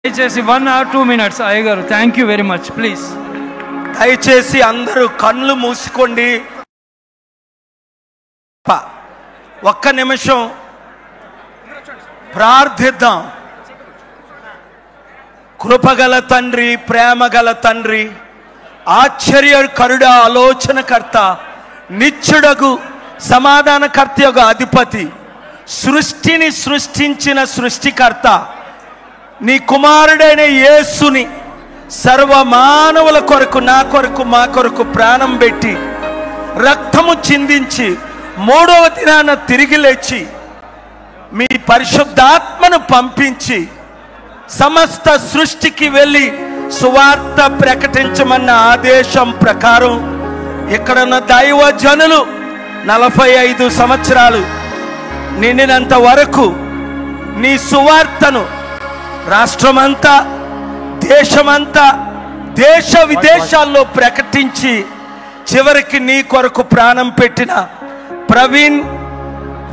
దయచేసి 1 or 2 minutes అయ్యగారు. Thank you very much. Please దయచేసి అందరూ కళ్ళు మూసుకోండి. ఒక్క నిమిషం ప్రార్థిద్దాం. కృపగల తండ్రి, ప్రేమగల తండ్రి, ఆశ్చర్యకరుడ, ఆలోచనకర్త, నిత్యుడగు సమాధానకర్త యొక్క అధిపతి, సృష్టిని సృష్టించిన సృష్టికర్త, నీ కుమారుడైన యేసుని సర్వ మానవుల కొరకు, నా కొరకు, మా కొరకు ప్రాణం పెట్టి రక్తము చిందించి 3వ దినాన తిరిగి లేచి మీ పరిశుద్ధాత్మను పంపించి సమస్త సృష్టికి వెళ్ళి సువార్త ప్రకటించమన్న ఆదేశం ప్రకారం ఇక్కడున్న దైవ జనులు 45 సంవత్సరాలు నిండినంత వరకు నీ సువార్తను రాష్ట్రమంతా, దేశమంతా, దేశ విదేశాల్లో ప్రకటించి చివరికి నీ కొరకు ప్రాణం పెట్టిన ప్రవీణ్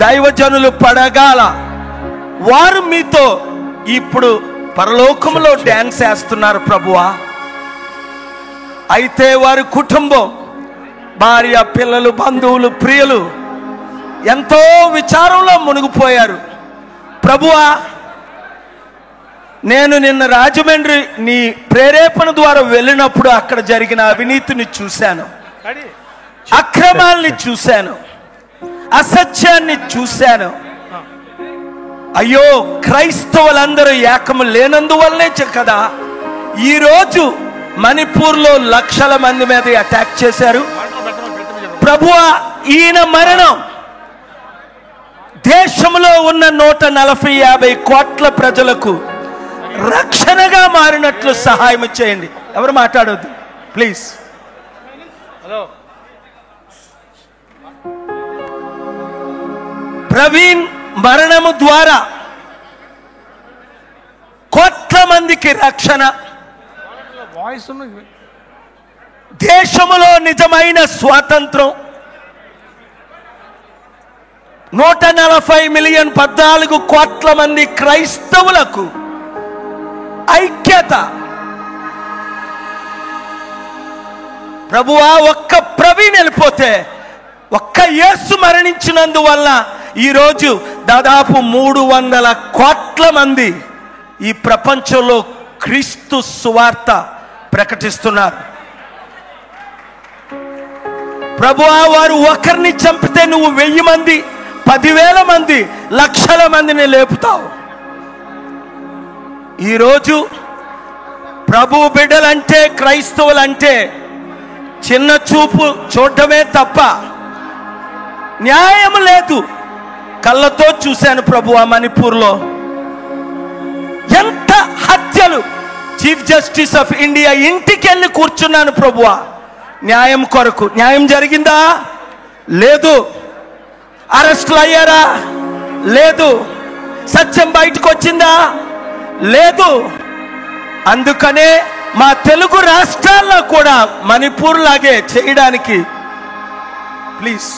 దైవజనులు పడగాల వారు మీతో ఇప్పుడు పరలోకంలో డ్యాన్స్ వేస్తున్నారు ప్రభువా. అయితే వారి కుటుంబం, భార్య, పిల్లలు, బంధువులు, ప్రియులు ఎంతో విచారంలో మునిగిపోయారు ప్రభువా. నేను నిన్న రాజమండ్రి నీ ప్రేరేపణ ద్వారా వెళ్ళినప్పుడు అక్కడ జరిగిన అవినీతిని చూశాను, అక్రమాల్ని చూశాను, అసత్యాన్ని చూశాను. అయ్యో, క్రైస్తవులందరూ ఏకము లేనందువల్లనే కదా ఈరోజు మణిపూర్లో లక్షల మంది మీద అటాక్ చేశారు ప్రభువా. ఈయన మరణం దేశంలో ఉన్న 140-50 కోట్ల ప్రజలకు రక్షణగా మారినట్లు సహాయం చేయండి. ఎవరు మాట్లాడొద్దు ప్లీజ్. హలో, ప్రవీణ్ మరణము ద్వారా కోట్ల మందికి రక్షణ, దేశములో నిజమైన స్వాతంత్రం, 140 మిలియన్ 14 కోట్ల మంది క్రైస్తవులకు ఐక్యత ప్రభువా. ఒక్క ప్రవీణ్ వెళ్ళిపోతే, ఒక్క యేసు మరణించినందువల్ల ఈరోజు దాదాపు 300 కోట్ల మంది ఈ ప్రపంచంలో క్రీస్తు సువార్త ప్రకటిస్తున్నారు ప్రభువా. వారు ఒకరిని చంపితే నువ్వు 1000 మంది, 10,000 మంది, లక్షల మందిని లేపుతావు. ఈరోజు ప్రభు బిడ్డలంటే, క్రైస్తవులంటే చిన్న చూపు చూడటమే తప్ప న్యాయం లేదు. కళ్ళతో చూశాను ప్రభువా, మణిపూర్లో ఎంత హత్యలు. చీఫ్ జస్టిస్ ఆఫ్ ఇండియా ఇంటికి వెళ్ళి కూర్చున్నాను ప్రభువా న్యాయం కొరకు. న్యాయం జరిగిందా? లేదు. అరెస్టులు అయ్యారా? లేదు. సత్యం బయటకు వచ్చిందా? లేదు. అందుకనే మా తెలుగు రాష్ట్రాల్లో కూడా మణిపూర్ లాగే చేయడానికి please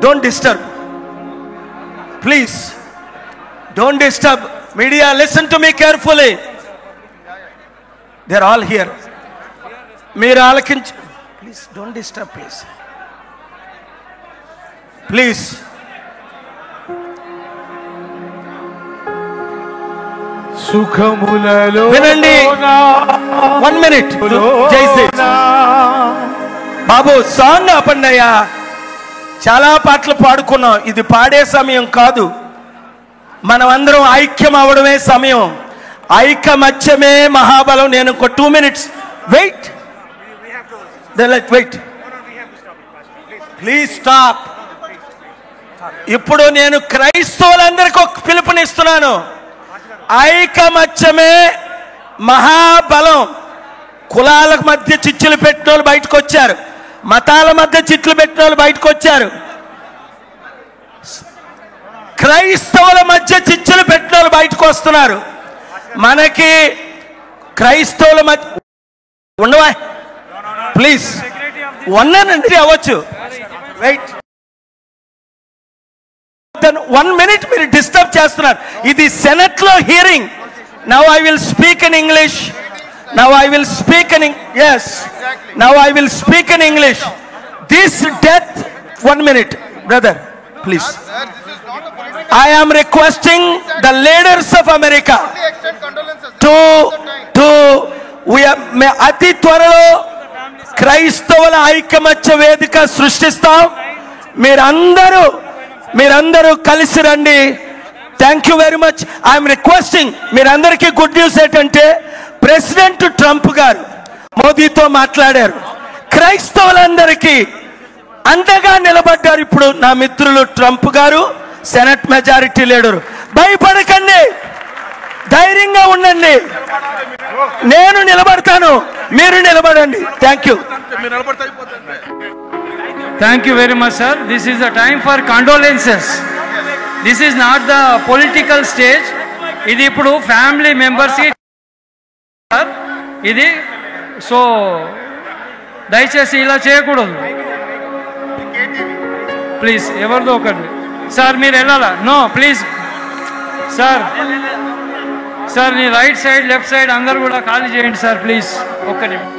don't disturb, please don't disturb. Media, listen to me carefully. They are all here. మీరు ఆలకించు please. Don't disturb please, please. సుఖములలో వినండి. 1 minute. జై శ్రీ బాబు, సాంగ్ ఆపండి అయ్యా. చాలా పాటలు పాడుకున్నాం, ఇది పాడే సమయం కాదు. మనమందరం ఐక్యం అవడమే సమయం. ఐకమత్యమే మహాబలం. నేను ఒక 2 minutes wait. Wait please stop. ఇప్పుడు నేను క్రైస్తవులందరికీ ఒక పిలుపునిస్తున్నాను. ఐకమత్యమే మహాబలం. కులాల మధ్య చిచ్చులు పెట్టిన వాళ్ళు బయటకు వచ్చారు, మతాల మధ్య చిట్లు పెట్టిన వాళ్ళు బయటకు వచ్చారు, క్రైస్తవుల మధ్య చిచ్చులు పెట్టిన వాళ్ళు బయటకు వస్తున్నారు. మనకి క్రైస్తవుల మధ్య ఉండవా ప్లీజ్. ఉన్నానండి, అవ్వచ్చు. వెయిట్. 1 minute మీరు డిస్టర్బ్ చేస్తున్నారు. ఇది సెనెట్ లో hearing. Now I will speak in English. Now I will speak in yes. Now I will speak in English. This death, 1 minute, brother, please. I am requesting the leaders of America to అతి త్వరలో క్రైస్తవుల ఐకమత్య వేదిక సృష్టిస్తాం. మీరందరూ కలిసి రండి. Thank you very much. I'm requesting మీరందరికీ good news ఏంటంటే president Trump గారు మోదీతో మాట్లాడారు. క్రైస్తవులందరికీ అండగా నిలబడ్డారు. ఇప్పుడు నా మిత్రులు ట్రంప్ గారు, సెనెట్ మెజారిటీ లీడరు. భయపడకండి, ధైర్యంగా ఉండండి. నేను నిలబడతాను, మీరు నిలబడండి. Thank you. Thank you very much, sir. This is the time for condolences. This is not the political stage. ఇది ఇప్పుడు ఫ్యామిలీ మెంబర్స్ ఇది. సో దయచేసి ఇలా చేయకూడదు ప్లీజ్. ఎవరిదో ఒకరిని సార్ మీరు వెళ్ళాలా? నో ప్లీజ్ సార్ నీ రైట్ సైడ్ లెఫ్ట్ సైడ్ అందరు కూడా ఖాళీ చేయండి సార్ ప్లీజ్. ఒక్క నిమిషం.